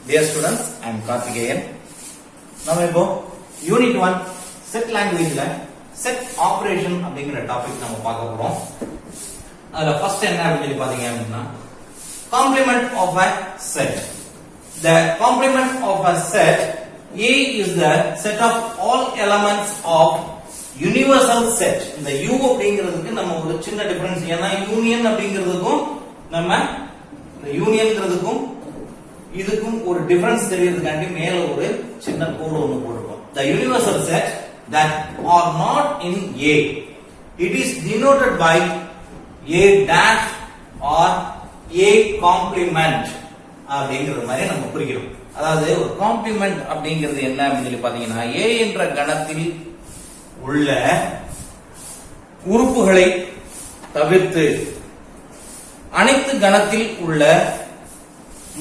Dear students, I am Karthikeyan. நம்ம இப்போ unit 1 set லாங்குவேஜ்ல செட் ஆபரேஷன் அப்படிங்கிற டாபிக் நம்ம பார்க்க போறோம். அதுல ஃபர்ஸ்ட் என்ன அப்படின்னு பாத்தீங்க அப்படின்னா complement of a set. The complement of a set A is the set of all elements of universal set. இந்த U அப்படிங்கிறதுக்கு நம்ம ஒரு சின்ன டிஃபரன்ஸ், ஏன்னா யூனியன் அப்படிங்கிறதுக்கும் நம்ம இந்த யூனியன்ங்கிறதுக்கும் இதுக்கும் ஒரு டிஃபரன்ஸ் தெரியறதுக்காண்டி மேல ஒரு சின்ன கோடு ஒன்னு போட்டுருக்கோம். The universal set that are not in A, it is denoted by A dash or A complement அப்படிங்கிற மாதிரி நம்ம குறிக்கிறோம். அதாவது ஒரு காம்ப்ளிமெண்ட் அப்படிங்கிறது என்ன அப்படின்னு சொல்லி பாத்தீங்கன்னா A என்ற கணத்தில் உள்ள உறுப்புகளை தவிர்த்து அனைத்து கணத்தில் உள்ள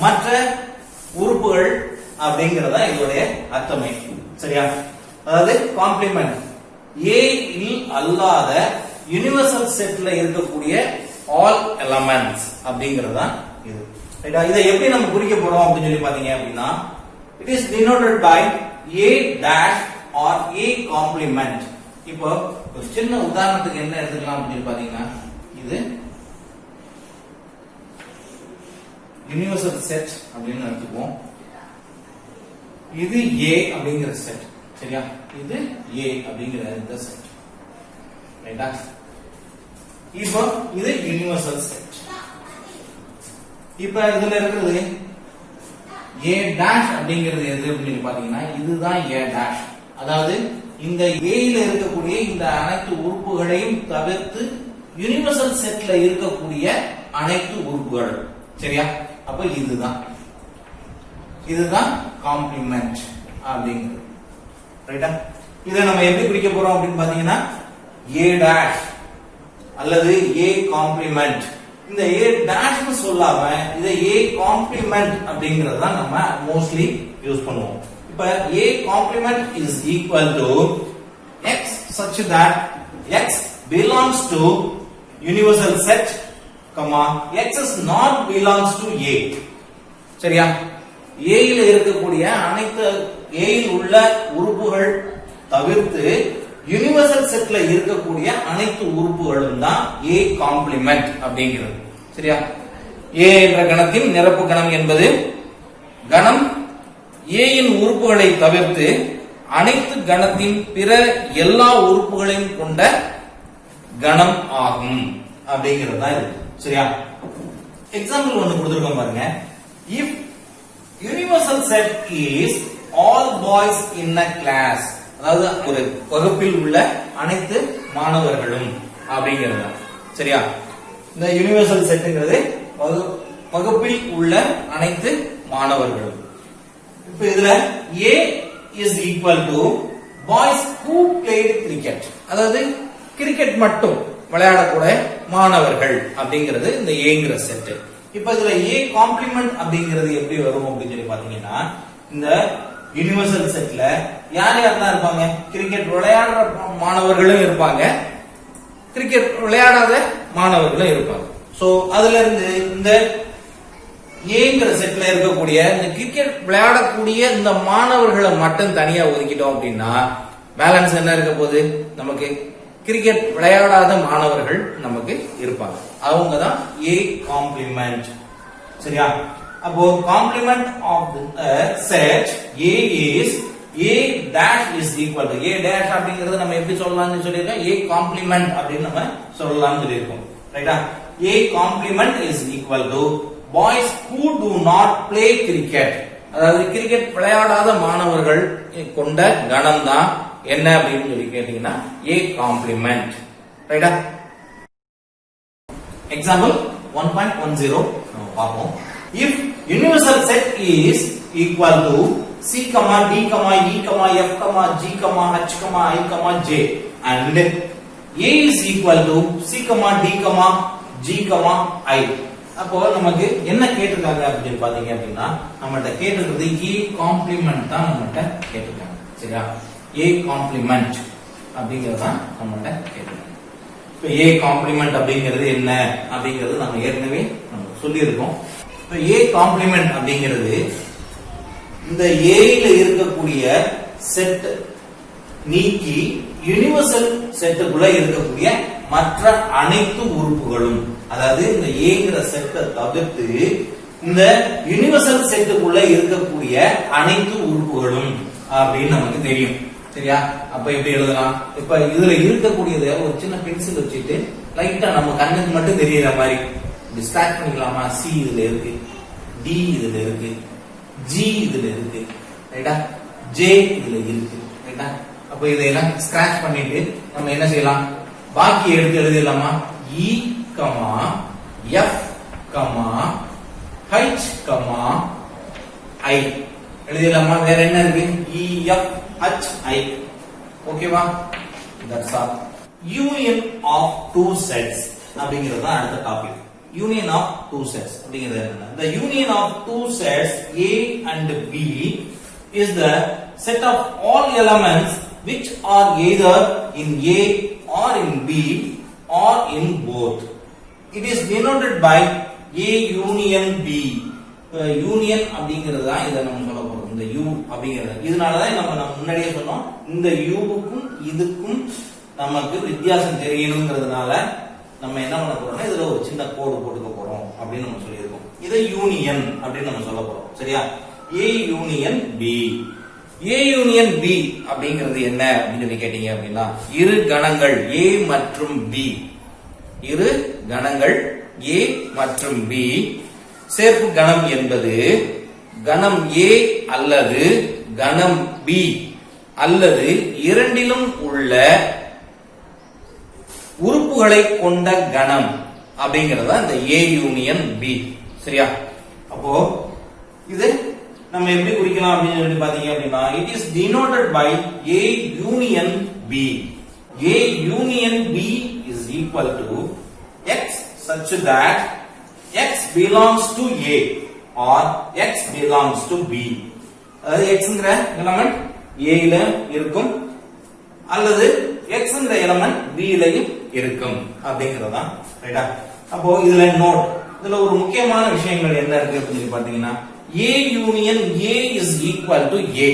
மற்ற உறுப்புகள் அப்படிங்கறத இதோடைய அர்த்தமே. சரியா? அதாவது காம்ப்ளிமெண்ட் A இல் அல்லாத யுனிவர்சல் செட்ல இருக்கக்கூடிய ஆல் எலிமெண்ட்ஸ் அப்படிங்கறதா இது. ரைட்டா? இதை எப்படி நம்ம குறிக்க போறோம் அப்படின்னு சொல்லி பாத்தீங்க அப்படின்னா it is denoted by A dash or A complement. இப்போ ஒரு சின்ன உதாரணத்துக்கு என்ன எடுத்துக்கலாம் அப்படின்னு பாத்தீங்கன்னா இது யுனிவர்சல் செட் அப்படின்னு எடுத்துக்குவோம். இது A அப்படிங்கிற செட். சரியா? இது A அப்படிங்கிற இந்த செட். ரைட்டா? இப்போ இது யுனிவர்சல் செட். இப்போ இதுல இருக்கிறது A டாஷ் அப்படிங்கிறது எது அப்படின்னு பாத்தீங்கன்னா இதுதான் A டாஷ். அதாவது இந்த A ல இருக்கக்கூடிய இந்த அனைத்து உறுப்புகளையும் தவிர்த்து யுனிவர்சல் செட்ல இருக்கக்கூடிய அனைத்து உறுப்புகள். சரியா? அப்ப இதுதான் காம்ப்ளிமெண்ட் அப்படிங்கிறது. ரைட்டா? இதை நம்ம எப்படி குறிக்க போறோம் அப்படின்னு பாத்தீங்கன்னா A டாஷ் அல்லது A காம்ப்ளிமெண்ட். இந்த A டாஷ்னு சொல்லாம இதை A காம்ப்ளிமெண்ட் அப்படிங்கறத நம்ம மோஸ்ட்லி யூஸ் பண்ணுவோம். இப்ப A complement is equal to x such that x belongs to universal set, x is not belongs to A. சரியா? A ல இருக்கக்கூடிய அனைத்து A ல் உள்ள உறுப்புகள் தவிர்த்து யுனிவர்சல் செட்ல இருக்கக்கூடிய அனைத்து உறுப்புகளும் தான் A காம்ப்ளிமெண்ட் அப்படிங்கிறது. சரியா? A என்ற கணத்தின் நிரப்பு கணம் என்பது கணம் A இன் உறுப்புகளை தவிர்த்து அனைத்து கணத்தின் பிற எல்லா உறுப்புகளையும் கொண்ட கணம் ஆகும் அப்படிங்கிறது தான் இது. சரியா? எக்ஸாம்பிள் ஒன்னு கொடுத்திருக்கோம் பாருங்க. If universal set is all boys in a class, அதாவது ஒரு வகுப்பில் உள்ள அனைத்து மாணவர்களும் அப்படிங்கிறது. சரியா? இந்த யுனிவர்சல் செட்ங்கிறது வகுப்பில் உள்ள அனைத்து மாணவர்களும். இப்போ இதுல A is equal to boys who played cricket, அதாவது கிரிக்கெட் மட்டும் விளையாடக்கூடிய மாணவர்கள் அப்படிங்கிறது இந்த ஏங்கிற செட். இப்ப இதுல A காம்ப்ளிமெண்ட் அப்படிங்கிறது எப்படி வரும் அப்படின்னு சொல்லி பாத்தீங்கன்னா இந்த யுனிவர்சல் செட்ல யார் யாரெல்லாம் இருப்பாங்க? கிரிக்கெட் விளையாடுற மாணவர்களும் இருப்பாங்க, கிரிக்கெட் விளையாடாத மாணவர்களும் இருப்பாங்க. சோ அதுல இருந்து இந்த ஏங்கிற செட்ல இருக்கக்கூடிய இந்த கிரிக்கெட் விளையாடக்கூடிய இந்த மாணவர்களை மட்டும் தனியா ஒதுக்கிட்டோம் அப்படின்னா பேலன்ஸ் என்ன இருக்க போகுது? நமக்கு கிரிக்கெட் விளையாடாத மாணவர்கள் நமக்கு இருப்பாங்க. அவங்க தான் A காம்ப்ளிமெண்ட். சரியா? அப்போ complement of set A is A dash is equal to A dash அப்படிங்கிறது நம்ம எப்படி சொல்லலாம்னு சொல்லிருக்கோம்? A காம்ப்ளிமெண்ட் அப்படின்னு நம்ம சொல்லலாம்னு சொல்லிருக்கோம். ரைட்டா? A complement is equal to boys who do not play cricket, அதாவது கிரிக்கெட் விளையாடாத மாணவர்கள் கொண்ட கணம் தான் என்ன அப்படின்னு சொல்லி கேட்டீங்கன்னா A காம்ப்ளிமெண்ட். ரைட்டா? எக்ஸாம்பிள் 1.10 நம்ம பார்ப்போம். If universal set is equal to C, D, E, F, G, H, I, J and A is equal to C, D, G, I, அப்போ நமக்கு என்ன கேட்டிருக்காங்க அப்படின்னு பாத்தீங்க அப்படின்னா நம்மகிட்ட கேட்டிருக்கிறது A காம்ப்ளிமெண்ட் தான் நம்மகிட்ட கேட்டிருக்காங்க. சரியா? A காம்ப்ளிமெண்ட் அப்படிங்கறது தான் நம்மகிட்ட கேட்டிருக்காங்க. இப்ப A காம்ப்ளிமெண்ட் அப்படிங்கிறது என்ன அப்படிங்கிறது நம்ம ஏற்கனவே நம்ம சொல்லியிருக்கோம். இப்ப A காம்ப்ளிமெண்ட் அப்படிங்கிறது இந்த A ல இருக்கக்கூடிய செட் நீக்கி யுனிவர்சல் செட்டுக்குள்ள இருக்கக்கூடிய மற்ற அனைத்து உறுப்புகளும், அதாவது இந்த ஏங்கிற செட்டை தவிர்த்து இந்த யுனிவர்சல் செட்டுக்குள்ள இருக்கக்கூடிய அனைத்து உறுப்புகளும் அப்படின்னு நமக்கு தெரியும். சரியா? அப்ப எப்படி எழுதலாம்? இப்ப இதுல இருக்கக்கூடியத ஒரு சின்ன பென்சில் வச்சுட்டு லைட்டா நம்ம கண்ணுக்கு மட்டும் தெரியற மாதிரி டிஸ்ட்ராக்ட் பண்ணிக்கலாமா? சி இதுல இருக்கு, டி இதுல இருக்கு, ஜி இதுல இருக்கு, ரைட்டா? ஜே இதுல இருக்கு, ரைட்டா? அப்ப இதையெல்லாம் ஸ்கிராச் பண்ணிட்டு நம்ம என்ன செய்யலாம்? பாக்கி எடுத்து எழுதிடலாமா? E comma F comma H comma I எழுதிடலாமா? வேற என்ன இருக்கு? E F H I. ஓகேவா? That's all. Union of two sets அப்படிங்கிறது தான் அடுத்த topic. Union of two sets அப்படிங்கிறது என்ன? The union of two sets A and B is the set of all elements which are either in A or in B or in both. It is denoted by A union B. Union அப்படிங்கிறது தான் இதை நம்ம சொல்ல போறோம். இந்த you அப்படிங்கிறது இதனால தான் நம்ம முன்னாடியே சொன்னோம், இந்த யூவுக்கும் இதுக்கும் நமக்கு வித்தியாசம் தெரியணுங்கிறதுனால நம்ம என்ன பண்ண போறோம்னா இதுல ஒரு சின்ன கோடு போட்டுக்க போறோம் அப்படின்னு நம்ம சொல்லியிருக்கோம். இதை யூனியன் அப்படின்னு நம்ம சொல்ல போறோம். சரியா? A union B. A union B அப்படிங்கிறது என்ன அப்படின்னு சொல்லி கேட்டீங்க அப்படின்னா, இரு கணங்கள் A மற்றும் B, இரு கணங்கள் A மற்றும் B சேர்ப்பு கணம் என்பது கணம் A அல்லது கணம் B அல்லது இரண்டிலும் உள்ள உறுப்புகளை கொண்ட கணம் அப்படிங்கறத இந்த A யூனியன் B. சரியா? அப்போ இது நம்ம எப்படி குறிக்கலாம் அப்படின்னு சொல்லி பாத்தீங்க அப்படின்னா, it is denoted by A union B. A union B is equal to X such that X belongs to A or X belongs to B. அதாவது Xங்கற எலிமெண்ட் A ல இருக்கும் அல்லது Xங்கற எலிமெண்ட் B லயும் இருக்கும் அப்படிங்கறதா. ரைட்டா? அப்போ இதுல நோட், இதுல ஒரு முக்கியமான விஷயங்கள் என்ன இருக்கு அப்படின்னு பாத்தீங்கன்னா, A union A is equal to A.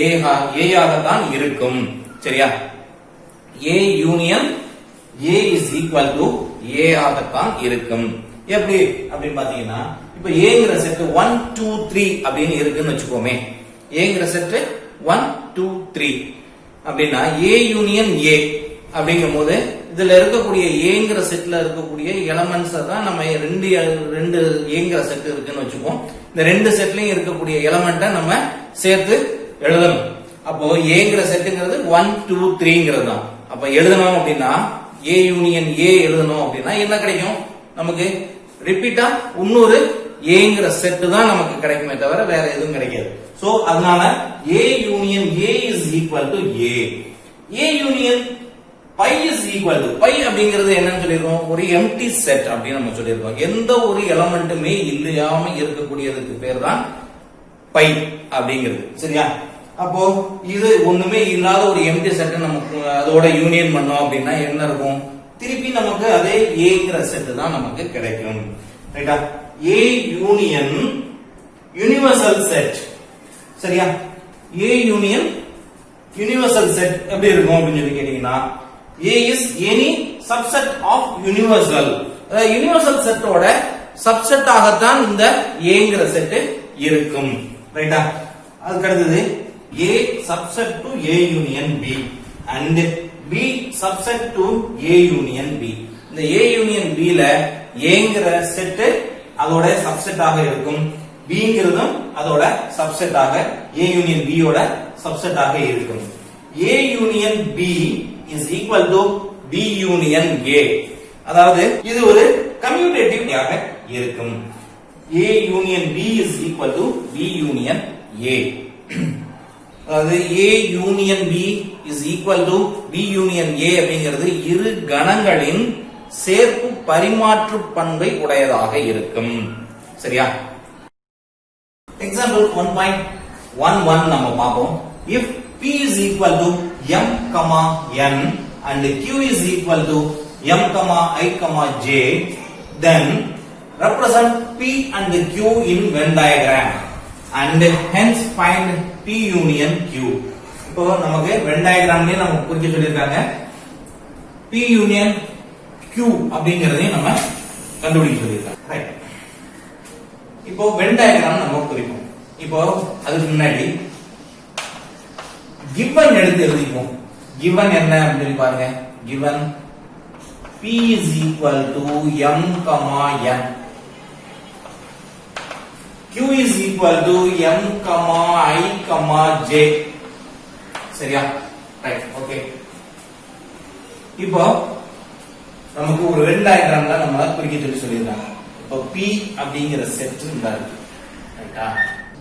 A ஆக தான் இருக்கும். சரியா? A union A is equal to A ஆக தான் இருக்கும். எப்படி அப்படின்னு பாத்தீங்கன்னா, இப்ப Aங்கற செட் 1 2 3 அப்படின்னு இருக்குன்னு வெச்சுக்கோமே. Aங்கற செட் 1 2 3 அப்படினா A யூனியன் A அப்படிங்கும்போது இதுல இருக்கக்கூடிய Aங்கற செட்ல இருக்கக்கூடிய எலிமெண்ட்ஸ் தான் நம்ம ரெண்டு Aங்கற செட் இருக்குன்னு வெச்சுப்போம். இந்த ரெண்டு செட்லயும் இருக்கக்கூடிய எலிமெண்ட்டை நம்ம சேர்த்து எழுதணும். அப்போ Aங்கற செட்ங்கிறது 1 2 3ங்கிறது தான். அப்ப எழுதணும் அப்படின்னா A யூனியன் A எழுதணும் அப்படின்னா என்ன கிடைக்கும்? நமக்கு ரிப்பீட்டா இன்னொரு Aங்கற செட் தான் நமக்கு கிடைக்குமே தவிர வேற எதுவும் கிடைக்காது. சோ அதனால A union A is equal to A. A union pi is equal to pi அப்படிங்கிறது என்னன்னு சொல்லிருக்கோம்? ஒரு எம்டி செட் அப்படி நம்ம சொல்லிருக்கோம். எந்த ஒரு எலிமெண்ட்டுமே இல்லாம இருக்கக்கூடியதுக்கு பேர் தான் pi அப்படிங்கிறது. சரியா? அப்போ இது ஒண்ணுமே இல்லாத ஒரு எம்டி செட் நமக்கு அதோட யூனியன் பண்ணோம் அப்படின்னா என்ன இருக்கும்? திருப்பி நமக்கு அதே Aங்கற செட் தான் நமக்கு கிடைக்கும். ரைட்டா? A union universal set. சரியா? A யூனியன் யுனிவர்சல் செட் எப்படி இருக்கும் அப்படின்னு சொல்லி கேட்டீங்கன்னா, A is any subset of universal. Universal செட்டோட சப்செட் ஆகத்தான் இந்த Aங்கற செட் இருக்கும். ரைட்டா? அதுக்கு அடுத்தது A subset to A union B and B subset to A union B. இந்த A union B ல Aங்கற செட் அதோட சப்செட் ஆக இருக்கும், Bங்கிறதும் அதோட சப்செட் ஆக A union B யோட சப்செட் ஆக இருக்கும். A union B is equal to B union A. அதாவது இது ஒரு கம்யூட்டேட்டிவ் ஆக இருக்கும். A union B is equal to B union A. அதாவது A union B is equal to B union A அப்படிங்கிறது இரு கணங்களின் சேர்ப்பு பரிமாற்று பண்பை உடையதாக இருக்கும். சரியா? எக்ஸாம்பிள் 1.11 நம்ம பாப்போம். If P is equal to M, N and Q is equal to M, I, J, then represent P and Q in Venn diagram. and hence find P union Q. இப்போ நமக்கு வென் டயகிராம்லயே நம்ம குறிக்க சொல்லிருக்காங்க. P union Q அப்படிங்கறதையும் நம்ம கண்டுபிடிக்க சொல்லிருக்காங்க. Right. இப்போ வென் டயகிராம் நம்ம குறிப்போம். இப்போ அதுக்கு முன்னாடி given எடுத்து எழுதிப்போம். given என்ன அப்படின்னு சொல்லி பாருங்க. given P is equal to m, n. Q is equal to m, I, j. சரியா? ரைட். ஓகே. இப்போ நமக்கு ஒரு வென் டயகிராம்ல நம்ம குறிக்க சொல்லிருக்காங்க. இப்போ P அப்படிங்கிற செட் இருந்தா இருக்கு. ரைட்டா?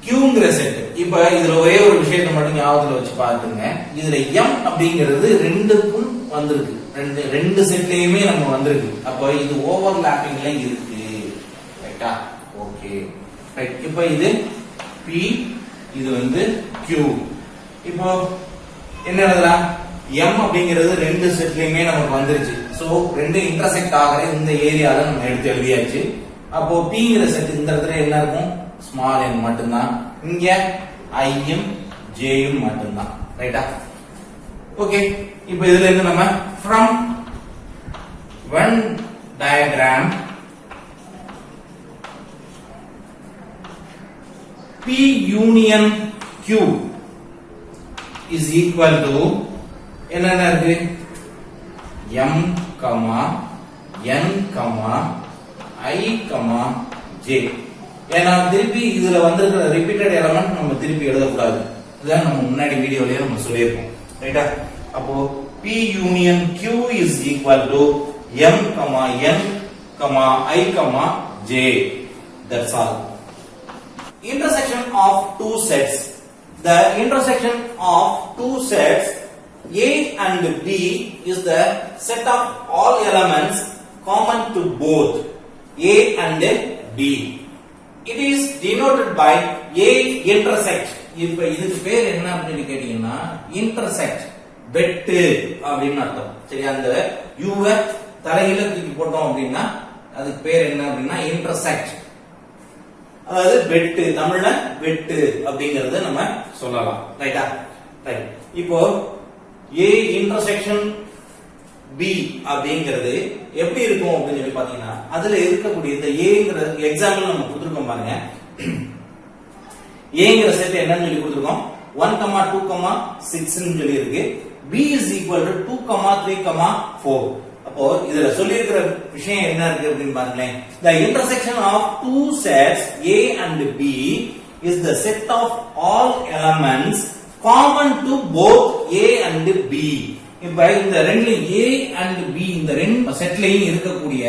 Qங்கிற செட். இப்போ இதுல ஒரே ஒரு விஷயத்தை மட்டும் ஞாபகத்துல வச்சு பாத்துங்க. இதுல m அப்படிங்கிறது ரெண்டுக்கும் வந்திருக்கு. ரெண்டு செட்லயுமே நம்ம வந்திருக்கு. அப்போ இது ஓவர்லாப்பிங்ல இருக்கு. ரைட்டா? ஓகே. ரைட். இப்போ இது P, இது வந்து Q. இப்போ என்ன எழுதலாம்? m அப்படிங்கிறது ரெண்டு செட்லயுமே நமக்கு வந்துருச்சு. சோ ரெண்டு இன்டர்செக்ட் ஆகிற இந்த ஏரியால நம்ம எடுத்து எழுதியாச்சு. அப்போ Pங்கிற செட் இந்த இடத்துல என்ன இருக்கும்? ஸ்மால் n மட்டும்தான். இங்க I யும் j யும் மட்டும்தான். ரைட்டா? ஓகே. இப்போ இதுல இருந்து நம்ம from Venn diagram P union Q is equal to என்னென்ன இருக்கு? m, n, I, j. ஏன்னா திருப்பி இதுல வந்திருக்கிற ரிப்பீட்டட் எலிமெண்ட் நம்ம திருப்பி எழுதக்கூடாது. இதுதான் நம்ம முன்னாடி வீடியோலயே நம்ம சொல்லியிருக்கோம். ரைட்டா? அப்போ P union Q is equal to m, n, I, j. That's all. Intersection of two sets. The intersection of two sets A and B is the set of all elements common to both A and B. It is denoted by A intersect. இப்ப இதுக்கு பேர் என்ன அப்படின்னு கேட்டீங்கன்னா intersect, வெட்டு அப்படின்னு அர்த்தம். சரி, அந்த U வை தலையில தூக்கி போட்டோம் அப்படின்னா அதுக்கு பேர் என்ன அப்படின்னா intersect. அதாவது வெட்டு, தமிழ்ல வெட்டு அப்படிங்கறத நம்ம சொல்லலாம். ரைட்டா? ரைட். இப்போ A இன்டர்செக்ஷன் B அப்படிங்கிறது எப்படி இருக்கும் அப்படின்னு சொல்லி பாத்தீங்கன்னா அதுல இருக்கக்கூடிய இந்த Aங்கிற எக்ஸாம்பிள் நம்ம கொடுத்திருக்கோம் பாருங்க. Aங்கிற செட் என்னன்னு சொல்லி கொடுத்திருக்கோம்? 1, 2, 6 ன்னு சொல்லி இருக்கு. B is equal to 2, 3, 4. அப்போ இதுல சொல்லி இருக்கிற விஷயம் என்ன இருக்கு அப்படின்னு பாருங்களேன். The intersection of two sets A and B is the set of all elements common to both A and B. இப்ப இந்த ரெண்டு A and B இந்த ரெண்டு செட்லயும் இருக்கக்கூடிய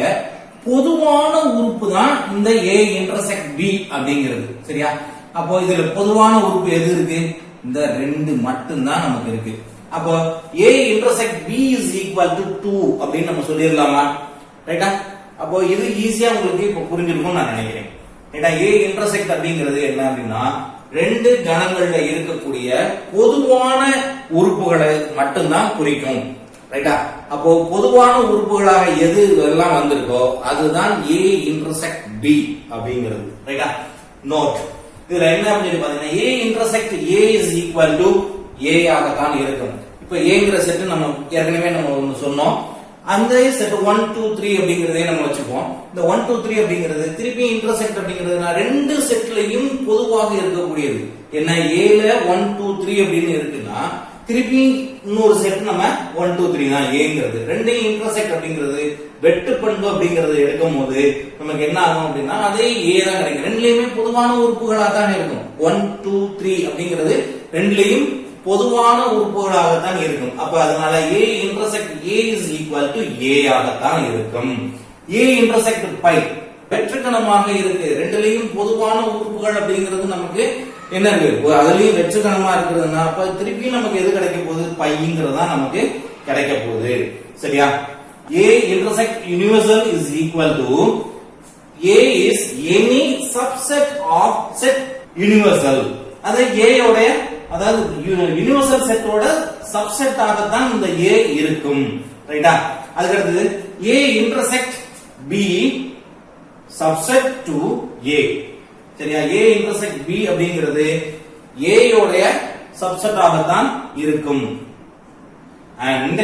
பொதுவான உறுப்பு தான் இந்த A intersect B அப்படிங்கிறது. சரியா? அப்போ இதுல பொதுவான உறுப்பு எது இருக்கு? இந்த ரெண்டு மட்டும் தான் நமக்கு இருக்கு. அப்போ A intersect B is equal to 2 அப்படின்னு நம்ம சொல்லிரலாமா? ரைட்டா? அப்போ இது ஈஸியா உங்களுக்கு இப்ப புரிஞ்சிருக்கும் நான் நினைக்கிறேன். ரைட்டா? A intersect அப்படிங்கிறது என்ன அப்படின்னா ரெண்டு கணங்கள்ல இருக்கக்கூடிய பொதுவான உறுப்புகளை மட்டும்தான் குறிக்கும். ரைட்டா? அப்போ பொதுவான உறுப்புகளாக எது எல்லாம் வந்திருக்கோ அதுதான் A intersect B அப்படிங்கிறது. ரைட்டா? நோட். இதுல என்ன அப்படின்னு பாத்தீங்கன்னா A intersect A is equal to A ஆகத்தான் இருக்கும். இப்ப Aங்கிற செட் நம்ம ஏற்கனவே நம்ம ஒன்னு சொன்னோம். அந்த செட் 1, 2, 3 அப்படிங்கறதே நம்ம வச்சுப்போம். இந்த 1, 2, 3 அப்படிங்கிறது திருப்பி இன்டர்செக்ட் அப்படிங்கிறதுனா ரெண்டு செட்லயும் பொதுவாக இருக்கக்கூடியது. என்ன Aல 1, 2, 3 அப்படின்னு இருக்குன்னா திருப்பி இன்னொரு செட் நம்ம 1, 2, 3 தான் Aங்கிறது. ரெண்டையும் இன்டர்செக்ட் அப்படிங்கிறது வெட்டு பண்பு அப்படிங்கறது எடுக்கும் போது நமக்கு என்ன ஆகும் அப்படின்னா அதே A தான் கிடைக்கும். ரெண்டுலயுமே பொதுவான உறுப்புகளா தான் இருக்கும். 1, 2, 3 அப்படிங்கிறது ரெண்டுலயும் பொதுவான உறுப்புகளாகத்தான் இருக்கும். அப்ப அதனால A intersect A is equal to A ஆகத்தான் இருக்கும். A intersect pi வெற்றுக்கணமாக இருக்கு. ரெண்டுலயும் பொதுவான உறுப்புகள் அப்படிங்கிறது நமக்கு என்ன இருக்கு? அதுலயும் வெற்றுக்கணமா இருக்கிறதுனா அப்ப திருப்பி நமக்கு எது கிடைக்க போகுது? பைங்கிறது தான் நமக்கு கிடைக்க போகுது. சரியா? A intersect universal is equal to A is any subset of set universal. அது A உடைய அதாவது யுனிவர்சல் செட்டோட சப்செட் ஆகத்தான் இந்த A இருக்கும். ரைட்டா? அதுக்கு அடுத்து A intersect B subset to A. சரியா? a intersect b அப்படிங்கிறது a யோட சப்செட் ஆகத்தான் இருக்கும். and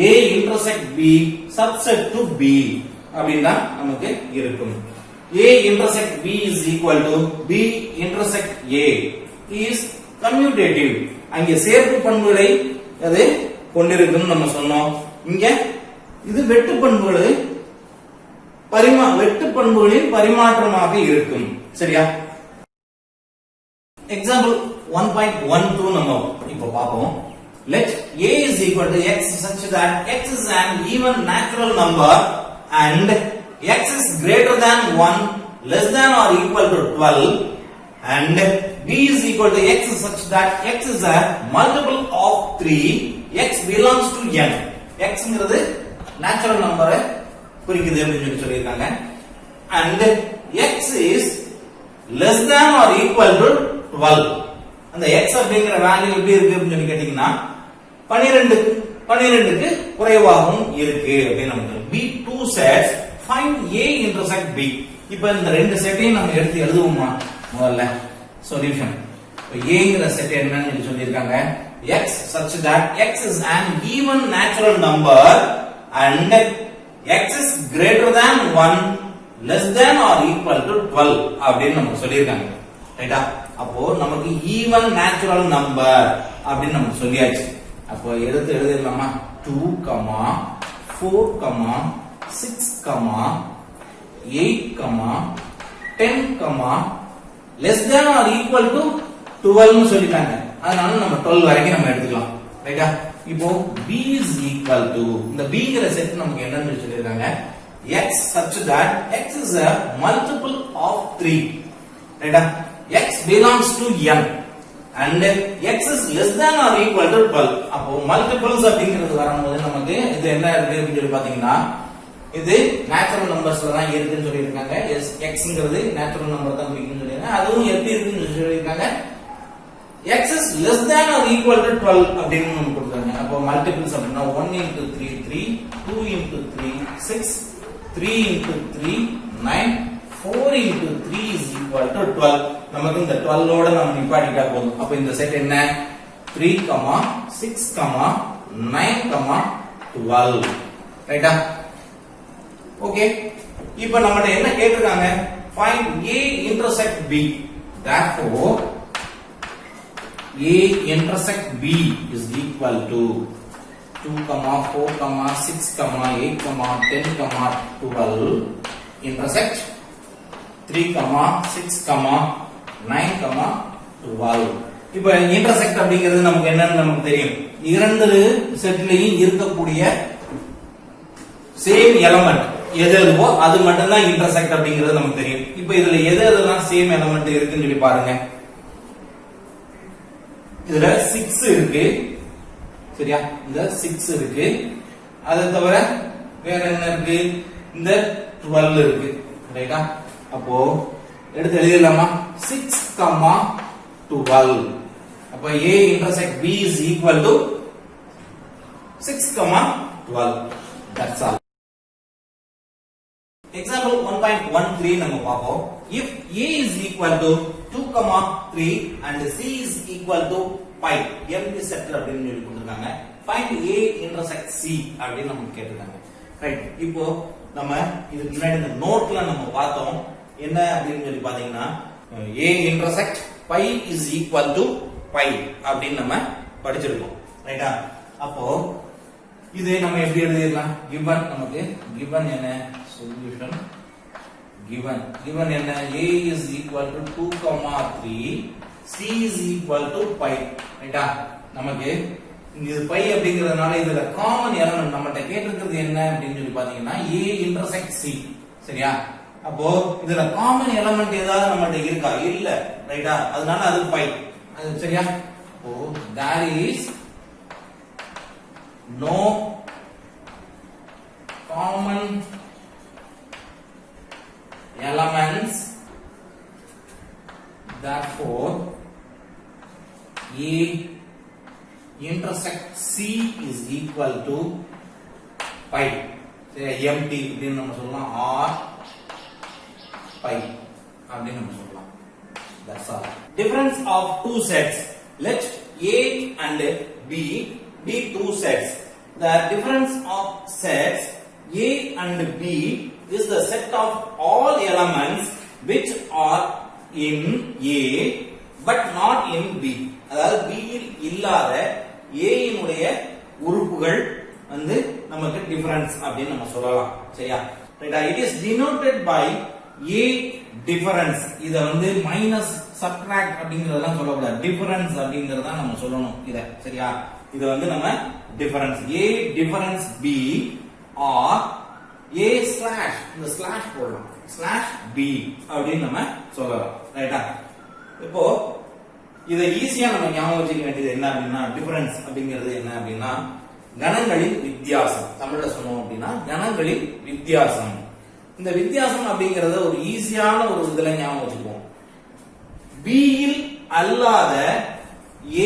a intersect b subset to b அப்படினா நமக்கு இருக்கும். a intersect b is equal to b intersect a is commutative. அங்கே சேர்ப்பு பண்புகளை அது கொண்டிருக்கும் நம்ம சொன்னோம். இங்க இது வெட்டு பண்புகளின் பரிமாற்றமாக இருக்கும். சரியா? எக்ஸாம்பிள் 1.12 நம்ம இப்போ பாப்போம். Let a is equal to x such that x is an even natural number and x is greater than 1, less than or equal to 12, and b is equal to x such that x is a multiple of 3, x belongs to n. x ங்கிறது natural number குறிக்குது அப்படினு சொல்லிருக்காங்க. and x is less than or equal to 12. அந்த x அப்படிங்கிற value எப்படி இருக்கு அப்படினு சொல்லி கேட்டிங்கனா 12க்கு குறைவாகவும் இருக்கு அப்படி நமக்கு. b2 sets find a intersect b. இப்போ இந்த ரெண்டு செட்டையும் நம்ம எடுத்து எழுதுவோமா? முதல்ல சொல்யூஷன். இப்போ aங்கிற செட் என்னன்னு சொல்லிருக்காங்க. x such that x is an even natural number and x is greater than 1, less than or equal to 12 அப்படின்னு நமக்கு சொல்லிருக்காங்க. ரைட்டா? அப்போ நமக்கு ஈவன் நேச்சுரல் நம்பர் அப்படின்னு நமக்கு சொல்லியாச்சு. அப்போ எடுத்து எழுதிடலாமா? 2, 4, 6, 8, 10, less than or equal to 12 னு சொல்லிட்டாங்க. அதனால நம்ம 12 வரைக்கும் நம்ம எடுத்துக்கலாம். ரைட்டா? இப்போ b is equal to இந்த b ங்கற செட் நமக்கு என்னன்னு சொல்லிருக்காங்க. x such that x is a multiple of 3. ரைட்டா? x belongs to n and x is less than or equal to 12. அப்போ மல்டிபிள்ஸ் அப்படிங்கிறது வரும்போது நமக்கு இது என்ன இருக்கு அப்படினு சொல்லி பாத்தீங்கன்னா இது நேச்சுரல் நம்பர்ஸ்ல தான் இருக்குன்னு சொல்லிருக்காங்க. xங்கிறது நேச்சுரல் நம்பர் தான் குறிக்குன்னு சொல்லிருக்காங்க. அதுவும் எப்படி இருக்குன்னு சொல்லிருக்காங்க. x is less than or equal to 12 அப்படின்னு நமக்கு கொடுத்தாங்க. அப்போ மல்டிபிள்ஸ் அப்படினா 1 into 3 3, 2 into 3 6, 3 into 3 9, 4 into 3 is equal to 12. நமக்கு இந்த 12 ஓட நம்ம நிப்பாட்டிட்டா போதும். அப்ப இந்த செட் என்ன? 3, 6, 9, 12. ரைட்டா? ஓகே. இப்போ நம்மட்ட என்ன கேட்டிருக்காங்க? find a intersect b. therefore a intersect b is equal to 2, 4, 6, 8, 10, 12 intersect 3, 6, 9, 12. இப்போ இன்டர்செக்ட் அப்படிங்கிறது நமக்கு என்னன்னு நமக்கு தெரியும். இரண்டு செட்லயும் இருக்கக்கூடிய சேம் எலிமெண்ட் எது எதுவோ அது மட்டும் தான் இன்டர்செக்ட் அப்படிங்கிறது நமக்கு தெரியும். இப்போ இதுல எது எதெல்லாம் சேம் எலிமெண்ட் இருக்குன்னு சொல்லி பாருங்க. இதுல 6 இருக்கு. சரியா? இந்த 6 இருக்கு. அதை தவிர வேற என்ன இருக்கு? இந்த 12 இருக்கு. ரைட்டா? அப்போ எடுத்து எழுதிடலாமா? 6, 12. அப்ப a intersect b is equal to 6, 12. That's all. Example 1.13 நம்ம பாப்போம். If a is equal to 2, 3 and c is equal to 5, empty set அப்படின்னு சொல்லி கொடுத்திருக்காங்க. Find a intersect c அப்படின்னு நமக்கு கேட்டிருக்காங்க. ரைட். இப்போ நம்ம இதுக்கு முன்னாடி இந்த நோட்ல நம்ம பார்த்தோம். என்ன அப்படின்னு சொல்லி பாத்தீங்கன்னா a intersect pi is equal to pi அப்படின்னு நம்ம படிச்சிருக்கோம். ரைட்டா? அப்போ இது நம்ம எப்படி எழுதிடலாம்? given நமக்கு given என்ன? solution given என்ன? a is equal to 2, 3, c is equal to pi. ரைட்டா? நமக்கு இது pi அப்படிங்கிறதுனால இதுல காமன் எலிமெண்ட் நம்மட்ட கேட்டிருக்கிறது என்ன அப்படின்னு சொல்லி பாத்தீங்கன்னா a intersect c. சரியா? அப்போ இதுல காமன் எலிமெண்ட் ஏதாவது நம்மட்ட இருக்கா? இல்ல. ரைட்டா? அதனால அது pi. அது சரியா? அப்போ there is no common elements, therefore a intersect c is equal to pi. சரியா? empty அப்படின்னு நம்ம சொல்லலாம் or pi அப்படின்னு நம்ம சொல்லலாம். That's all. Difference of two sets. Let A and B be two sets. The difference of sets A and B is the set of all elements which are in A but not in B. அதாவது B இல் இல்லாத A இனுடைய உறுப்புகள் வந்து நமக்கு difference அப்படின்னு நம்ம சொல்லலாம். சரியா? ரைட்டா? It is denoted by A difference. இத வந்து மைனஸ் சப்ட்ராக்ட் அப்படிங்கறதெல்லாம் சொல்லக்கூடாது. டிஃபரன்ஸ் அப்படிங்கறத நம்ம சொல்லணும் இத. சரியா? இது வந்து நம்ம difference A difference B or A slash இந்த ஸ்லாஷ் போடலாம். ஸ்லாஷ் B அப்படின்னு நம்ம சொல்லலாம். ரைட்டா? இப்போ இத ஈஸியா நம்ம ஞாபகம் வச்சுக்க வேண்டியது என்ன அப்படின்னா டிஃபரன்ஸ் அப்படிங்கிறது என்ன அப்படின்னா கணங்களின் வித்தியாசம். தமிழ்ல சொன்னோம் அப்படின்னா கணங்களின் வித்தியாசம். இந்த வித்தியாசம் அப்படிங்கறத ஒரு ஈஸியான ஒரு இதுல ஞாபகம் வச்சுக்குவோம். B இல் அல்லாத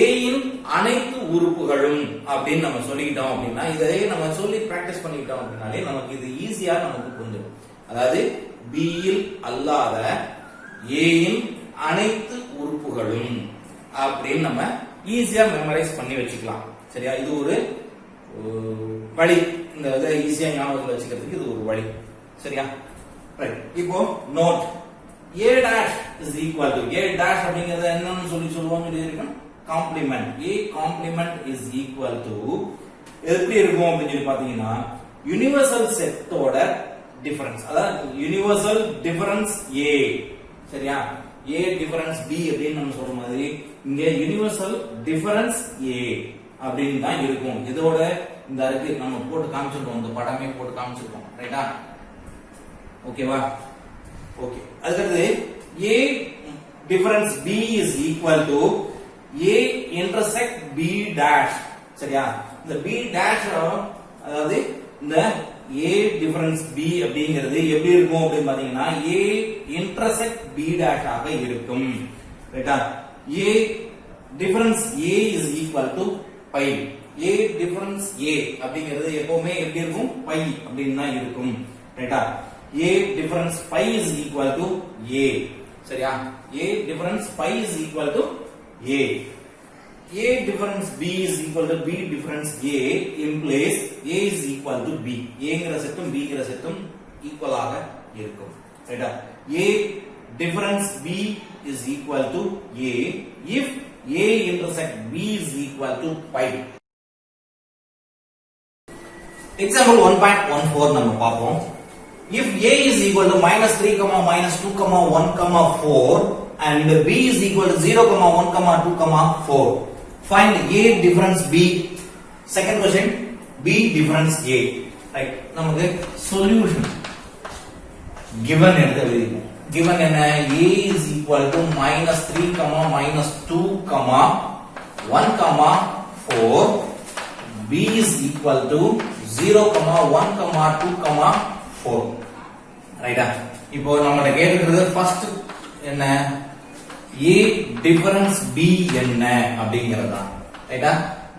A இன் அனைத்து உறுப்புகளும் அப்படின்னு நம்ம சொல்லிக்கிட்டோம் அப்படின்னா இதை நம்ம சொல்லி பிராக்டிஸ் பண்ணிக்கிட்டோம் அப்படின்னாலே நமக்கு இது ஈஸியா நமக்கு புரிஞ்சிடும். அதாவது B இல் அல்லாத A இன் அனைத்து உறுப்புகளும் அப்படின்னு நம்ம ஈஸியா மெமரைஸ் பண்ணி வச்சுக்கலாம். சரியா? இது ஒரு வழி. இந்த இதை ஈஸியா ஞாபகத்தில் வச்சுக்கிறதுக்கு இது ஒரு வழி. சரியா? ரைட். இப்போ note A dash is equal to A dash அப்படிங்கறது என்னன்னு சொல்லுவோம் இருக்கணும் complement. A complement is equal to எப்படி இருக்கும் அப்படின்னு சொல்லி பாத்தீங்கன்னா யுனிவர்சல் செட்டோட டிஃபரன்ஸ். அதாவது யுனிவர்சல் டிஃபரன்ஸ் A. சரியா? A difference B அப்படின்னு நம்ம சொல்ற மாதிரி இங்க யுனிவர்சல் டிஃபரன்ஸ் A அப்படின்னு தான் இருக்கும். இதோட இந்த இருக்கு நம்ம போட்டு காமிச்சிருக்கோம். இந்த படமே போட்டு காமிச்சிருக்கோம். ரைட்டா? ஓகேவா? ஓகே. அதுக்கு A difference B is equal to A intersect B dash. சரியா? இந்த B dash அதாவது இந்த A difference B அப்படிங்கிறது எப்படி இருக்கும் அப்படின்னு பாத்தீங்கன்னா A intersect B dash ஆக இருக்கும். ரைட்டா? A difference A is equal to pi. A difference A அப்படிங்கிறது எப்பவுமே எப்படி இருக்கும் pi அப்படின்னு தான் இருக்கும். ரைட்டா? A difference pi is equal to A. சரியா? A difference pi is equal to A. A difference B is equal to B difference A implies A is equal to B. Aங்கிற செட்டும் Bங்கிற செட்டும் ஈக்குவலாக இருக்கும். ரைட்டா? A difference B is equal to A if A intersect B is equal to pi. Example 1.14 நம்ம பார்ப்போம். If A is equal to -3, -2, 1, 4 and B is equal to 0, 1, 2, 4. Find A difference B. Second question, B difference A. Right? நமக்கு solution given எடுத்து எழுதிக்கணும். Given என்ன? A is equal to -3, -2, 1, 4. B is equal to 0, 1, 2, 4. ரைட்டா? இப்போ நம்மகிட்ட கேட்கிறது first என்ன? A difference B என்ன அப்படிங்கறதா. ரைட்டா?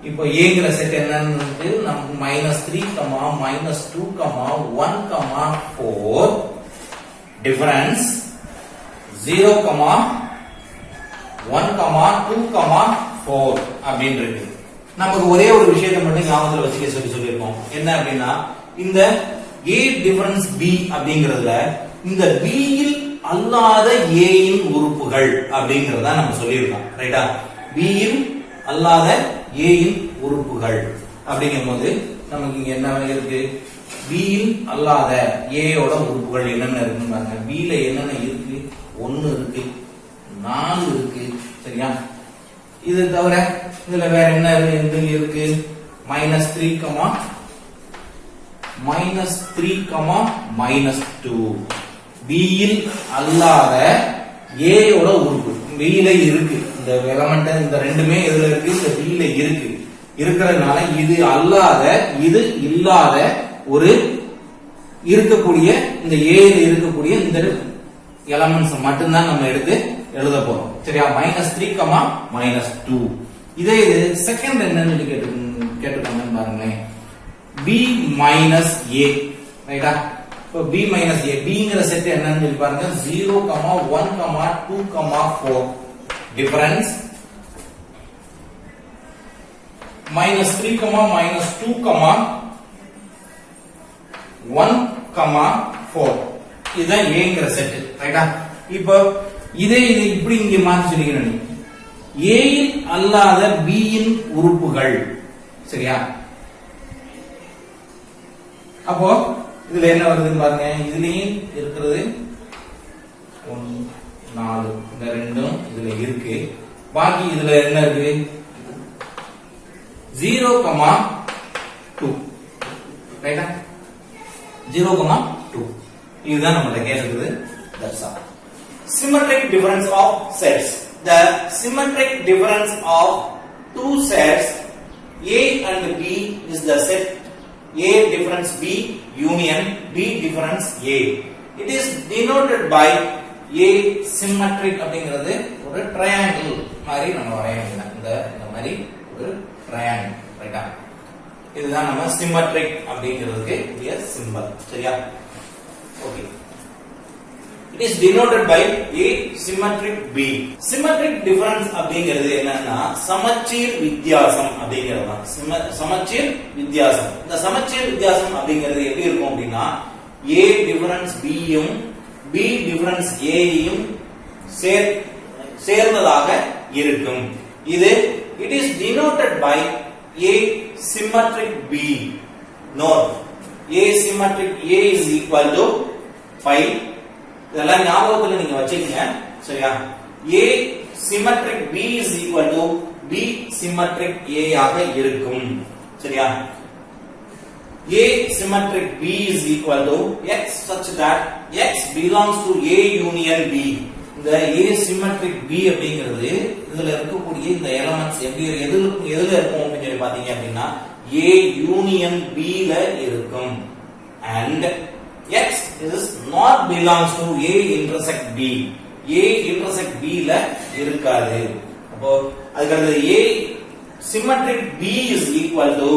இப்போ Aங்கிற செட் என்னன்னு நமக்கு -3, -2, 1, 4 difference 0, 1, 2, 4 அப்படின்னு இருக்கு. நமக்கு ஒரே ஒரு விஷயத்தை மட்டும் ஞாபகத்துல வச்சுக்க சொல்லியிருக்கோம். என்ன அப்படின்னா இந்த A difference B அப்படிங்கறதுல இந்த B இல் அல்லாத A இன் உறுப்புகள் அப்படிங்கறத நம்ம சொல்லியிருக்கோம். ரைட்டா? B இல் அல்லாத A இன் உறுப்புகள் அப்படிங்கும்போது நமக்கு இங்க என்ன இருக்கு? B இல் அல்லாத A யோட உறுப்புகள் என்னென்ன இருக்குன்னு பாருங்க. B ல என்னென்ன இருக்கு? 1 இருக்கு, 4 இருக்கு. சரியா? இது தவிர இதுல வேற என்ன இருக்கு? -3, -2. B இல் அல்லாத A யோட உறுப்பு B ல இருக்கு. இந்த எலிமெண்ட் இந்த ரெண்டுமே இதுல இருக்கு. இந்த B ல இருக்கு. இருக்கிறதுனால இது அல்லாத இது இல்லாத ஒரு இருக்கக்கூடிய இந்த A ல இருக்கக்கூடிய இந்த எலிமெண்ட்ஸ் மட்டும் தான் நம்ம எடுத்து எழுத போறோம். சரியா? -3, -2. இதே இது செகண்ட் என்னன்னு கேட்டுருக்காங்க பாருங்களேன். B minus A. ரைட்டா? இப்போ b minus a bங்கிற செட் என்னன்னு சொல்லி பாருங்க 0, 1, 2, 4 டிஃபரன்ஸ் -3, -2, 1, 4 இதுதான் ஏங்கிற செட் ரைட்டா. இப்போ இதை இப்படி இங்க மாத்தி சொல்லிக்கணும், ஏ யில் அல்லாத பி யின் உறுப்புகள் சரியா. அப்போ இதுல என்ன வருதுன்னு பாருங்க, இதுலயும் இருக்கிறது 1, 4 இந்த ரெண்டும் இதுல இருக்கு. பாக்கி இதுல என்ன இருக்கு 0, 2 ரைட்டா. 0, 2 இதுதான் நம்மள கேக்குது. That's all. Symmetric difference of sets. The symmetric difference of two sets A and B is the set A difference B union B difference A. It is denoted by A symmetric அப்படிங்கிறது ஒரு triangle மாதிரி நம்ம வரையலாம். இந்த மாதிரி ஒரு triangle ரைட்டா. இதுதான் நம்ம symmetric அப்படிங்கிறதுக்கு ஒரு symbol சரியா. Okay. It is denoted by A symmetric B. Symmetric difference அப்படிங்கிறது என்னன்னா சமச்சீர் வித்தியாசம் அப்படிங்கிறது. சமச்சீர் வித்தியாசம். இந்த சமச்சீர் வித்தியாசம் அப்படிங்கிறது எப்படி இருக்கும் அப்படின்னா A difference B யும் B difference A யும் சேர்ந்ததாக இருக்கும். இது it is denoted by A symmetric B. Note A symmetric A is equal to 5. இதெல்லாம் ஞாபகத்துல நீங்க வச்சுக்கங்க சரியா. A symmetric B is equal to B symmetric A ஆக இருக்கும் சரியா. A symmetric B is equal to X such that X belongs to A union B. இந்த A symmetric B அப்படிங்கிறது இதுல இருக்கக்கூடிய இந்த எலிமெண்ட்ஸ் எப்படி எதுல இருக்கும் அப்படின்னு சொல்லி பாத்தீங்க அப்படின்னா A union B ல இருக்கும். And X is not belongs to A intersect B. A intersect B ல இருக்காது. அப்போ அதுக்கு அடுத்து A symmetric B is equal to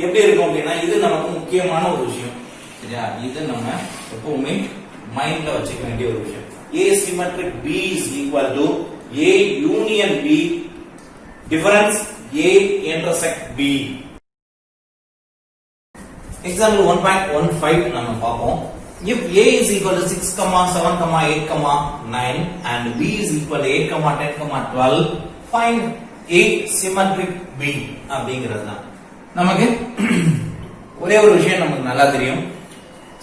எப்படி இருக்கும் அப்படின்னா இது நமக்கு முக்கியமான ஒரு விஷயம் சரியா. இது நம்ம எப்பவுமே மைண்ட்ல வச்சுக்க வேண்டிய ஒரு விஷயம். A symmetric B is equal to A union B difference A intersect B. Example 1.15 நம்ம பார்ப்போம். If A is equal to 6, 7, 8, 9 and B is equal to 8, 10, 12, find A symmetric B அப்படிங்கிறது தான். நமக்கு ஒரே ஒரு விஷயம் நமக்கு நல்லா தெரியும்.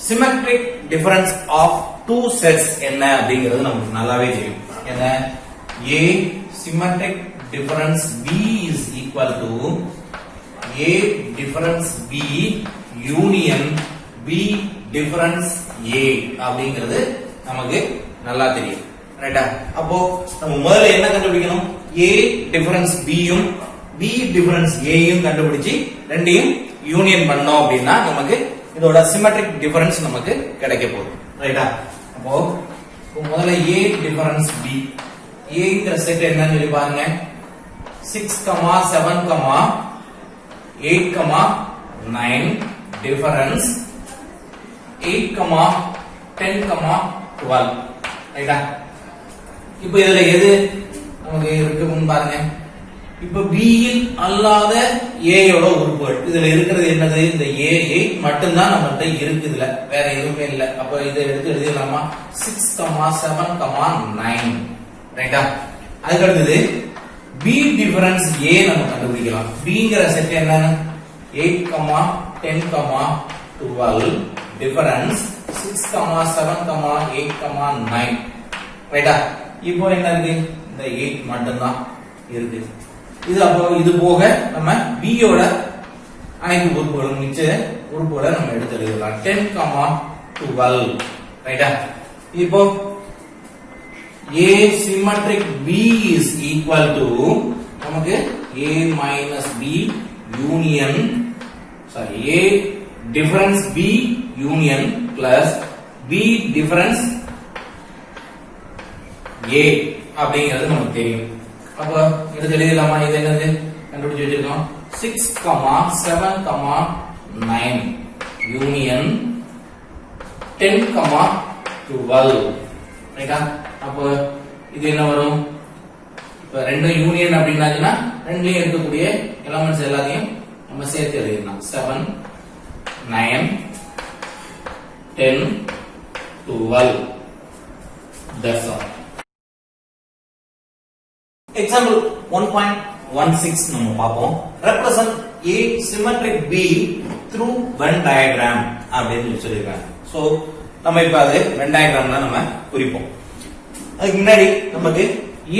Symmetric difference of two sets என்ன அப்படிங்கிறது நமக்கு நல்லாவே தெரியும். என்ன A symmetric difference B is equal to A difference B union B difference A அப்படிங்கிறது நமக்கு நல்லா தெரியும் ரைட்டா. அப்போ நம்ம முதல்ல என்ன கண்டுபிடிக்கணும், A difference B யும் B difference A யும் கண்டுபிடிச்சு ரெண்டையும் யூனியன் பண்ணோம் அப்படின்னா நமக்கு இதோட சிமெட்ரிக் டிஃபரன்ஸ் நமக்கு கிடைக்க போகுது ரைட்டா. அப்போ முதல்ல A difference B Aங்கிற செட் என்னன்னு சொல்லி பாருங்க 6, 7, 8, 9 difference 8, 10, 12 ரைட்டா. இப்போ இதுல எது நமக்கு இருக்குன்னு பாருங்க. இப்போ B யில் அல்லாத A யோட உறுப்புகள் இதுல இருக்கிறது என்னது, இந்த A 8 மட்டும் தான் நம்மகிட்ட இருக்கு, இதுல வேற எதுவுமே இல்ல. அப்ப இதை எடுத்து எழுதிடலாமா 6, 7, 9 ரைட்டா. அதுக்கு அடுத்தது B difference A நம்ம கண்டுபிடிக்கலாம். Bங்கிற செட் என்னன்னு 8, 10, 12 difference 6, 7, 8, 9 ரைட்டா. இப்போ என்ன இருக்கு, இந்த 8 மட்டும் தான் இருக்கு. இது அப்போ இது போக நம்ம B யோட அனைத்து உறுப்புகளும் மிச்ச உறுப்புகளை நம்ம எடுத்து எழுதலாம் 10, 12 ரைட்டா. இப்போ A symmetric B is equal to நமக்கு A minus B union A difference B union plus B difference A அப்படிங்கிறது நமக்கு தெரியும். அப்ப எடுத்து எழுதலாமா, இது என்னது கண்டுபிடிச்சு வச்சிருக்கோம் 6, 7, 9 union 10,12 ரைட்டா. அப்போ இது என்ன வரும்? இப்ப ரெண்டு யூனியன் அப்படின்னாச்சுன்னா ரெண்டுலயும் இருக்கக்கூடிய எலிமெண்ட்ஸ் எல்லாத்தையும் நம்ம சேர்த்து எழுதிடலாம். 7, 9, 10, 12. That's all. Example 1.16 நம்ம பாப்போம். Represent a symmetric B through Venn diagram அப்படின்னு சொல்லிருக்காங்க. சோ நம்ம இப்ப அது Venn diagram தான் நம்ம குறிப்போம். அதுக்கு முன்னாடி நமக்கு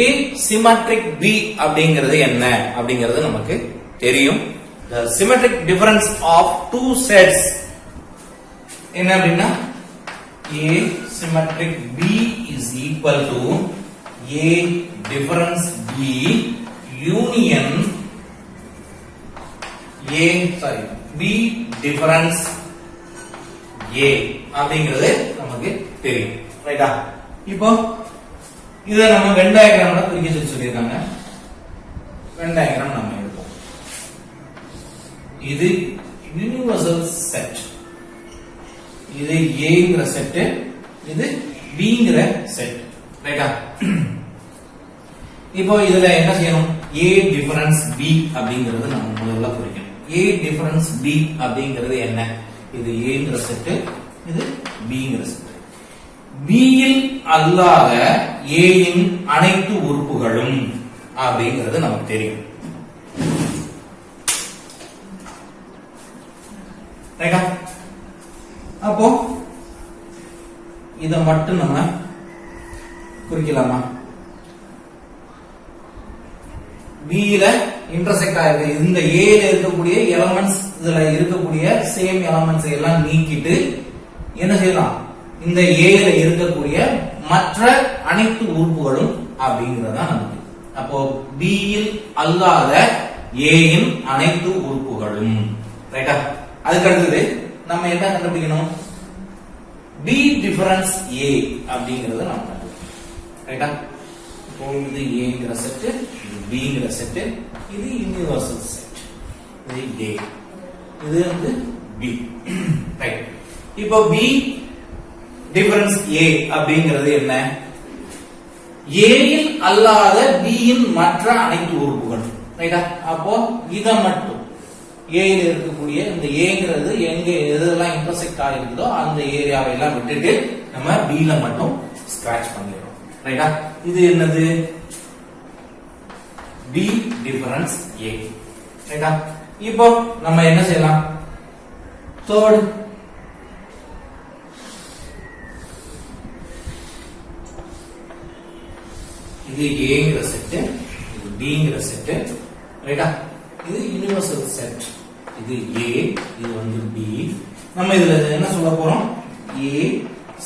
A symmetric B அப்படிங்கிறது என்ன அப்படிங்கிறது நமக்கு தெரியும். The symmetric difference of two sets என்ன அப்படின்னா A symmetric B is equal to A difference B union B difference A அப்படிங்கிறது நமக்கு தெரியும். ரைட்டா. இப்போ இத நம்ம வென் டயகிராம்ல குறிக்க சொல்லிருக்காங்க. வென் டயகிராம் நம்ம எடுப்போம். இது யுனிவர்சல் செட். இது ஏங்கிற செட், இது பிங்கிற செட். ரைட்டா. இப்போ இதுல என்ன செய்யணும்? A டிஃபரன்ஸ் B அப்படிங்கிறது நம்ம முதல்ல குறிக்கணும். A டிஃபரன்ஸ் B அப்படிங்கிறது என்ன? இது Aங்கிற செட், இது Bங்கிற செட். B இல் அல்லாத A இன் அனைத்து உறுப்புகளும் அப்படிங்கிறது நமக்கு தெரியும். ரைட்டா. அப்போ இத மட்டும் நம்ம குறிக்கலாமா? B ல இன்டர்செக்ட் ஆயிருக்கு. இந்த A ல இருக்கக்கூடிய எலிமெண்ட்ஸ், இதுல இருக்கக்கூடிய சேம் எலிமெண்ட்ஸ் எல்லாம் நீக்கிட்டு என்ன செய்யலாம்? இந்த A ல இருக்கக்கூடிய மற்ற அனைத்து உறுப்புகளும் அப்படிங்கறதா நமக்கு. அப்போ B இல் அல்லாத A இன் அனைத்து உறுப்புகளும். ரைட்டா. அதுக்கு அடுத்தது நம்ம என்ன கண்டுபிடிக்கணும்? B டிஃபரன்ஸ் A அப்படிங்கறத நம்ம கண்டுபிடிக்கணும். ரைட்டா. இப்போ இது Aங்கிற செட், இது Bங்கிற செட், இது யுனிவர்சல் செட். இது A, இது வந்து B. ரைட். இப்போ B டிஃபரன்ஸ் A அப்படிங்கிறது என்ன? A இல் அல்லாத B இன் மற்ற அனைத்து உறுப்புகள். ரைட்டா. அப்போ இத மட்டும் A ல இருக்கக்கூடிய இந்த Aங்கிறது எங்க எதெல்லாம் இன்டர்செக்ட் ஆகிருக்குதோ அந்த ஏரியாவை எல்லாம் விட்டுட்டு நம்ம B ல மட்டும் ஸ்கிராட்ச் பண்ணிடுறோம். ரைட்டா. இது என்னது? B difference A. ரைட்டா. இப்போ நம்ம என்ன செய்யலாம்? தேர்ட் இது Aங்கிற செட், இது Bங்கிற செட். ரைட்டா. இது யுனிவர்சல் செட். இது A, இது வந்து B. நம்ம இதுல என்ன சொல்ல போறோம்? A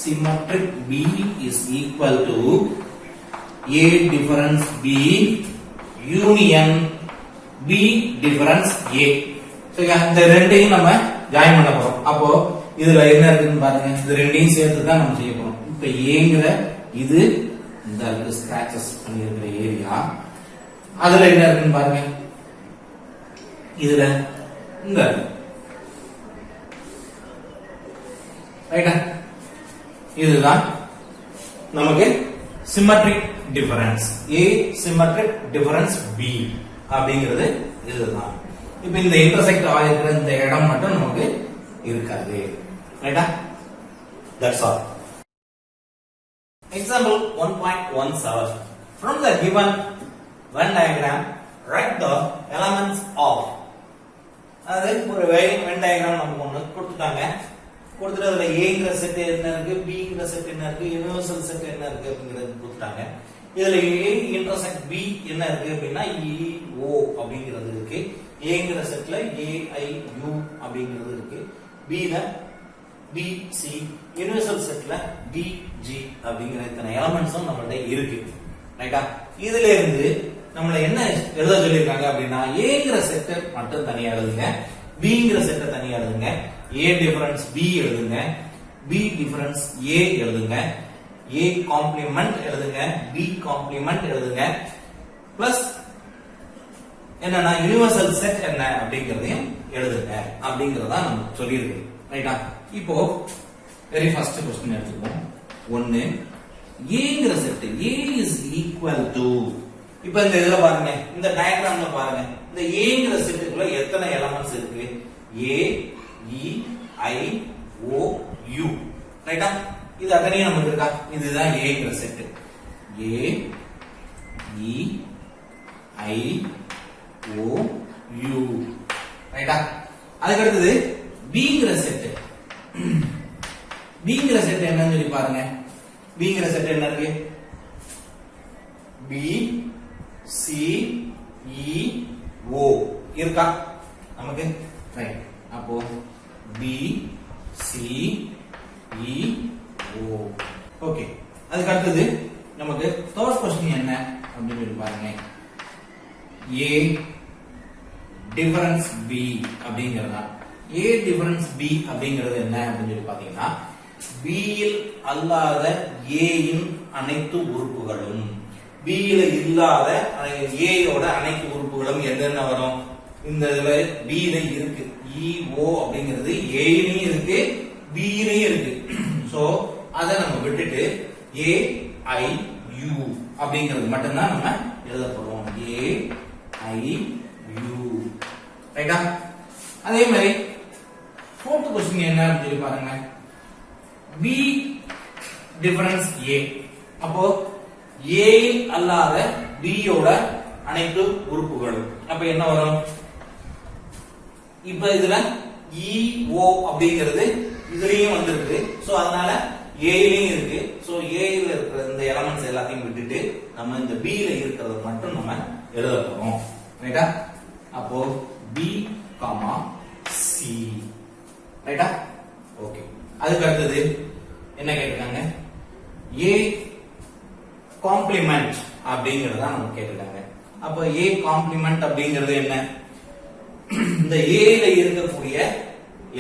symmetric B is equal to A difference B union B difference A. சரியா? இந்த ரெண்டையும் நம்ம ஜாயின் பண்ண போறோம். அப்போ இதுல என்ன இருக்குன்னு பாருங்க. இது ரெண்டையும் சேர்த்து தான் நம்ம செய்ய போறோம். இப்ப Aங்கிற இது இந்த ஸ்கிராச்சஸ் பண்ணி இருக்கிற ஏரியா, அதுல என்ன இருக்குன்னு பாருங்க. இதுல இந்த ரைட்டா. இதுதான் நமக்கு symmetric difference. A symmetric difference B அப்படிங்கிறது இதுதான். இப்போ இந்த இன்டர்செக்ட் ஆகிருக்கிற இந்த இடம் மட்டும் நமக்கு இருக்காது. ரைட்டா. That's all. Example 1.17. From the given Venn diagram, write the elements of. அது ஒரு Venn diagram நமக்கு ஒன்னு கொடுத்துட்டாங்க. கொடுத்துட்டு அதுல Aங்கிற செட் என்ன இருக்கு, Bங்கிற செட் என்ன இருக்கு, யுனிவர்சல் செட் என்ன இருக்கு அப்படிங்கறது கொடுத்துட்டாங்க. இதுல A இன்டர்செக்ட் B என்ன இருக்கு அப்படின்னா EO அப்படிங்கிறது இருக்கு. Aங்கிற செட்ல AIU அப்படிங்கிறது இருக்கு. B ல BC, யுனிவர்சல் செட்ல BG அப்படிங்கிற இத்தனை எலிமெண்ட்ஸும் நம்மள்ட்ட இருக்கு. ரைட்டா. இதுல இருந்து நம்மள என்ன எழுத சொல்லிருக்காங்க அப்படின்னா Aங்கிற செட் மட்டும் தனியா எழுதுங்க, Bங்கிற செட்டை தனியா எழுதுங்க, A டிஃபரன்ஸ் B எழுதுங்க, B டிஃபரன்ஸ் A எழுதுங்க, A காம்ப்ளிமெண்ட் எழுதுங்க, B காம்ப்ளிமெண்ட் எழுதுங்க, பிளஸ் என்னன்னா யுனிவர்சல் செட் என்ன அப்படிங்கறதையும் எழுதுங்க அப்படிங்கறத நம்ம சொல்லியிருக்கோம். ரைட்டா. இப்போ வெரி ஃபர்ஸ்ட் क्वेश्चन எடுத்துப்போம். 1 ஏங்கிற set A is equal to, இப்போ இந்த இதுல பாருங்க, இந்த டயகிராம்ல பாருங்க, இந்த ஏங்கிற செட்டுக்குள்ள எத்தனை எலிமெண்ட்ஸ் இருக்கு? A E I O U, ரைட்டா? இது அத்தனையும் நமக்கு இருக்கா? இதுதான் ஏங்கிற set. A E I O U, ரைட்டா? அதுக்கு அடுத்தது Bங்கிற செட். Bங்கிற செட் என்னன்னு சொல்லி பாருங்க. Bங்கிற செட் என்ன இருக்கு? B C E O இருக்கா நமக்கு? ரைட். அப்போ B C E O. Okay. அதுக்கு அடுத்தது நமக்கு தேர்ட் क्वेश्चन என்ன அப்படின்னு சொல்லி பாருங்க. A டிஃபரன்ஸ் B அப்படிங்கறதா. A டிஃபரன்ஸ் B அப்படிங்கிறது என்ன அப்படின்னு சொல்லி பாத்தீங்கன்னா, B இல் அல்லாத A இன் அனைத்து உறுப்புகளும், B ல இல்லாத A யோட அனைத்து உறுப்புகளும் என்னென்ன வரும்? இந்த இதுல B ல இருக்கு, E O அப்படிங்கிறது A லையும் இருக்கு B லையும் இருக்கு. சோ அத நம்ம விட்டுட்டு A I U அப்படிங்கிறது மட்டும் தான் நம்ம எழுத போறோம். A I U, ரைட்டா? அதே மாதிரி fourth क्वेश्चन என்ன அப்படின்னு சொல்லி பாருங்க. B difference A. அப்போ A இல் அல்லாத B யோட அனைத்து உறுப்புகளும் அப்ப என்ன வரும்? இப்ப இதுல E O அப்படிங்கிறது இதுலயும் வந்திருக்கு. சோ அதனால A லையும் இருக்கு. சோ A ல இருக்கிற இந்த எலிமெண்ட்ஸ் எல்லாத்தையும் விட்டுட்டு நம்ம இந்த B ல இருக்கிறத மட்டும் நம்ம எழுத போறோம், ரைட்டா? அப்போ B, C, ரைட்டா? ஓகே. அதுக்கு அடுத்தது என்ன கேட்டிருக்காங்க? A காம்ப்ளிமெண்ட் அப்படிங்கறத நம்ம கேட்டிருக்காங்க. அப்ப A காம்ப்ளிமெண்ட் அப்படிங்கிறது என்ன? இந்த A ல இருக்கக்கூடிய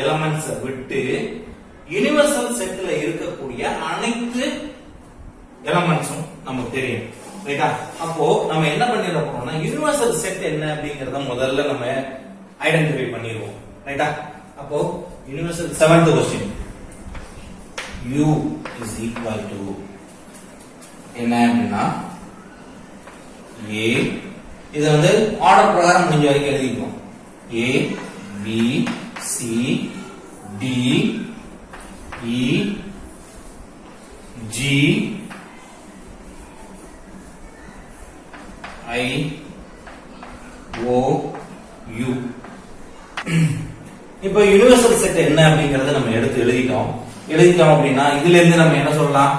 எலிமெண்ட்ஸ் விட்டு யுனிவர்சல் செட்ல இருக்கக்கூடிய அனைத்து எலிமெண்ட்ஸும் நமக்கு தெரியும், ரைட்டா? அப்போ நம்ம என்ன பண்ணிர போறோம்னா, யுனிவர்சல் செட் என்ன அப்படிங்கறத முதல்ல நம்ம ஐடென்டிஃபை பண்ணிடுவோம், ரைட்டா? அப்போ universal 7th question U is equal to என்ன அப்படின்னா A, இது வந்து ஆர்டர் பிரகாரம் முடிஞ்ச வரைக்கும் எழுதிப்போம். A B C D E G I O U. இப்போ யுனிவர்சல் செட் என்ன அப்படிங்கறத நம்ம எடுத்து எழுதிட்டோம் அப்படின்னா இதுல இருந்து நம்ம என்ன சொல்லலாம்?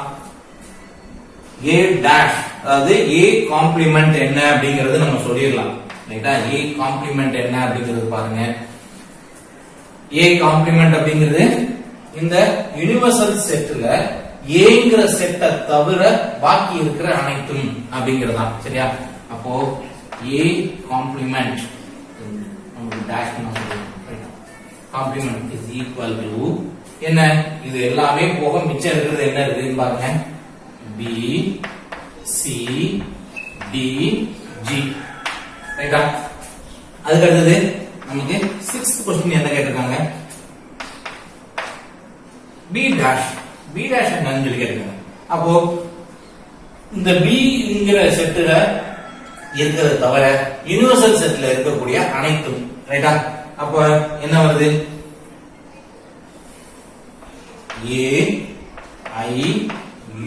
A dash, அதாவது A காம்ப்ளிமெண்ட் என்ன அப்படிங்கறது நம்ம சொல்லிடலாம், ரைட்டா? A காம்ப்ளிமெண்ட் என்ன அப்படிங்கறது பாருங்க. A காம்ப்ளிமெண்ட் அப்படிங்கிறது இந்த யுனிவர்சல் செட்ல Aங்கிற செட்டை தவிர பாக்கி இருக்கிற அனைத்தும் அப்படிங்கறதா, சரியா? அப்போ A காம்ப்ளிமெண்ட் நமக்கு டாஷ் பண்ண சொல்றோம், ரைட்டா? காம்ப்ளிமெண்ட் இஸ் ஈக்குவல் டு என்ன? இது எல்லாமே போக மிச்சம் இருக்கிறது என்ன இருக்குன்னு பாருங்க. B C D G, ரைட்டா? அதுக்கு அடுத்தது நமக்கு 6th क्वेश्चन என்ன கேட்டிருக்காங்க? B dash என்னன்னு சொல்லி கேட்டிருக்காங்க. அப்போ இந்த Bங்கிற செட்ல இருக்கிறது தவிர யுனிவர்சல் செட்ல இருக்கக்கூடிய அனைத்தும், ரைட்டா? அப்ப என்ன வருது? A I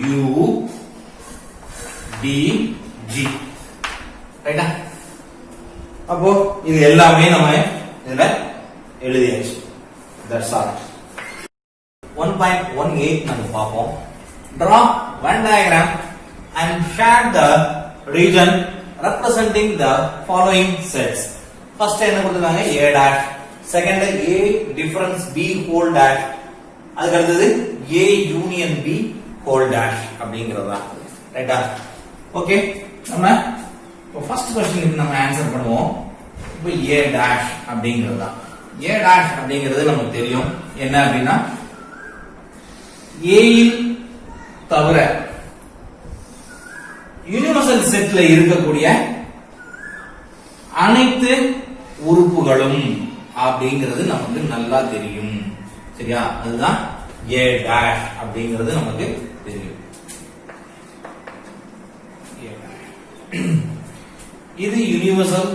U D G, ரைட்டா? அப்போ இது எல்லாமே நம்ம இதுல எழுதியாச்சு. That's all. 1.18 நம்ம பாப்போம். Draw one diagram and shade the region representing the following sets. First என்ன கொடுத்திருக்காங்க? A dash. Second A difference B whole dash. அதுக்கு அடுத்தது A union B whole dash அப்படிங்கறதா, ரைட்டா? ஓகே, நம்ம இப்போ ஃபர்ஸ்ட் क्वेश्चனுக்கு நம்ம ஆன்சர் பண்ணுவோம். இப்போ A dash அப்படிங்கறதா. A dash அப்படிங்கிறது நமக்கு தெரியும் என்ன அப்படின்னா, A இல் தவிர யுனிவர்சல் செட்ல இருக்கக்கூடிய அனைத்து உறுப்புகளும் அப்படிங்கிறது நமக்கு நல்லா தெரியும், சரியா? அதுதான் A dash அப்படிங்கிறது நமக்கு தெரியும். இது யூனிவர்சல்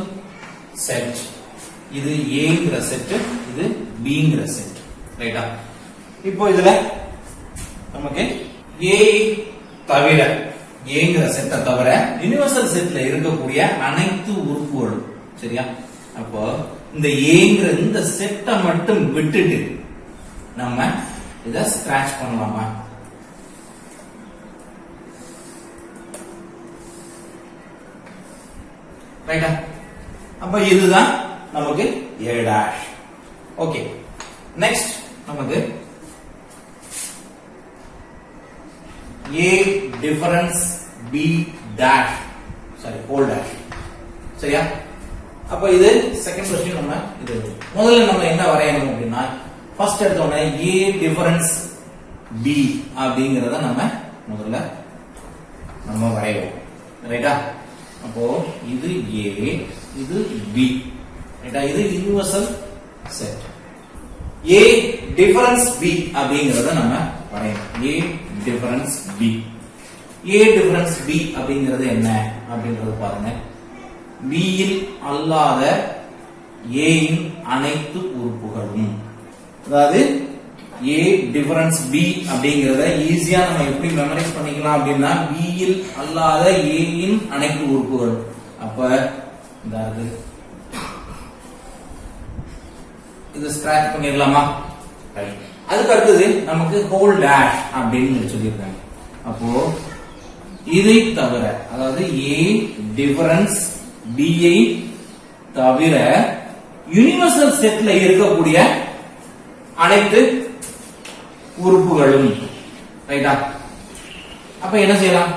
செட். இது ஏங்கிற செட், இது பிங்கிற செட். ரைட்டா? இப்போ இதுல நமக்கு ஏ தவிர, ஏங்கிற செட்டை தவிர யுனிவர்சல் செட்ல இருக்கக்கூடிய அனைத்து உறுப்புகளும், சரியா? அப்போ இந்த ஏங்கிற இந்த செட்டை மட்டும் விட்டுட்டு நம்ம இத ஸ்கிராட்ச் பண்ணலாமா? ரைட்டா? அப்ப இதுதான் நமக்கு A dash. ஓகே, நெக்ஸ்ட் நமக்கு A difference B dash, sorry whole dash. சரியா? அப்ப இது செகண்ட் क्वेश्चन. நம்ம இது முதல்ல நம்ம என்ன வரையணும் அப்படின்னா, ஃபர்ஸ்ட் எடுத்த உடனே A டிஃபரன்ஸ் B அப்படிங்கறத நம்ம முதல்ல வரையணும். ரைட்டா? அப்போ இது A, இது B. ரைட்டா? இது universal set. A difference B அப்படிங்கறத நம்ம வரையணும். A difference B. A difference B அப்படிங்கிறது என்ன அப்படிங்கறது பாருங்க. B இல் அல்லாத A இன் அனைத்து உறுப்புகளும். அதாவது A டிஃபரன்ஸ் B அப்படிங்கறத ஈஸியா நம்ம எப்படி மெமரைஸ் பண்ணிக்கலாம் அப்படின்னா, B இல் அல்லாத A இன் அனைத்து உறுப்புகள். அப்ப இந்த இது ஸ்கிராட்ச் பண்ணிடலாமா? அதுக்கு அடுத்தது நமக்கு ஹோல் டேஷ் அப்படின்னு சொல்லியிருக்காங்க. அப்போ இதை தவிர, அதாவது A டிஃபரன்ஸ் B ஐ தவிர யுனிவர்சல் செட்ல இருக்கக்கூடிய அனைத்து உறுப்புகளும். ரைட்டா? அப்ப என்ன செய்யலாம்?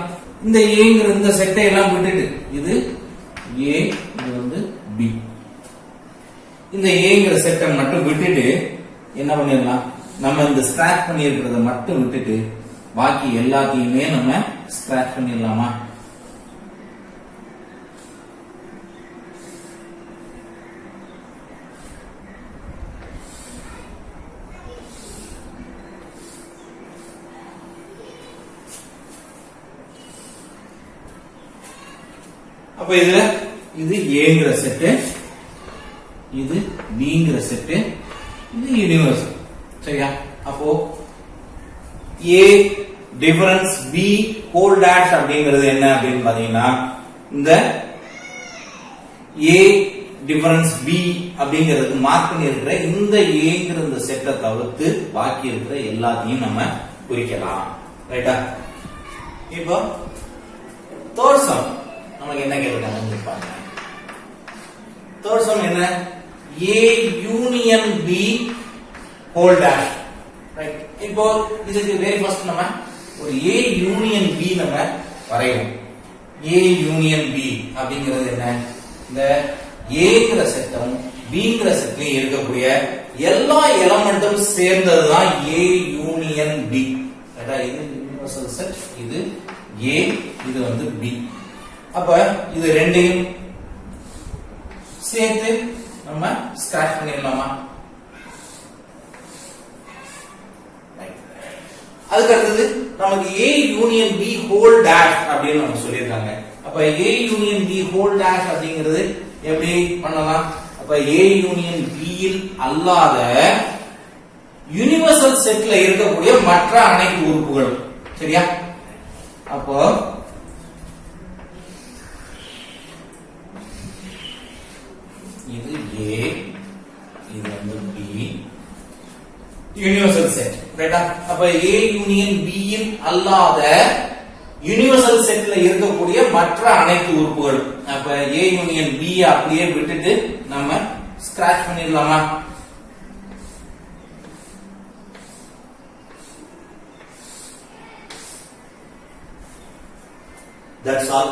இந்த ஏங்கிற இந்த செட்டை எல்லாம் விட்டுட்டு, இது A, இது வந்து B, இந்த ஏங்கிற செட்டை மட்டும் விட்டுட்டு என்ன பண்ணிடலாம்? நம்ம இந்த ஸ்கிராட்ச் பண்ணி இருக்கிறத மட்டும் விட்டுட்டு பாக்கி எல்லாத்தையுமே நம்ம ஸ்கிராட்ச் பண்ணிடலாமா? அப்ப இதுல இது ஏங்கிற செட்டு, இது பிங்கிற செட்டு, இது யூனிவர்சல். சரியா? அப்போ A difference B whole dash அப்படிங்கிறது என்ன அப்படின்னு பாத்தீங்கன்னா, இந்த A டிஃபரன்ஸ் B அப்படிங்கிறது மார்க் பண்ணி இருக்கிற இந்த ஏங்கிற இந்த செட்டை தவிர்த்து பாக்கி இருக்கிற எல்லாத்தையும் நம்ம குறிக்கலாம். ரைட்டா? இப்போ தேர்ட் சம் நமக்கு என்ன கேட்கிறாங்க பாருங்க. தேர்ட் சம் என்ன? A union B whole dash. Right? இப்போ இதுக்கு வெரி ஃபர்ஸ்ட் நம்ம ஒரு A யூனியன் B நம்ம வரையணும். A யூனியன் B அப்படிங்கிறது என்ன? இந்த Aங்கிற செட்டும் Bங்கிற செட்லயும் இருக்கக்கூடிய எல்லா எலிமெண்ட்டும் சேர்ந்ததுதான் A யூனியன் B. ரைட்டா? இது யுனிவர்சல் செட், இது A, இது வந்து B. அப்ப இது ரெண்டையும் சேர்த்து நம்ம ஸ்கிராட்ச் பண்ணிடலாமா? அதுக்கு அடுத்தது நமக்கு A union B whole dash அப்படின்னு நம்ம சொல்லியிருக்காங்க. அப்ப A union B whole dash அப்படிங்கிறது எப்படி பண்ணலாம்? அப்ப A யூனியன் B இல் அல்லாத யுனிவர்சல் செட்ல இருக்கக்கூடிய மற்ற அனைத்து உறுப்புகள். சரியா? அப்போ இது A, இது வந்து B, யூனிவர்சல் செட். ரைட்டா? அப்ப A யூனியன் B இல் அல்லாத யூனிவர்சல் செட்ல இருக்கக்கூடிய மற்ற அனைத்து உறுப்புகள். அப்ப A யூனியன் B அப்படியே விட்டுட்டு நம்ம ஸ்கிராட்ச் பண்ணிடலாமா? That's all.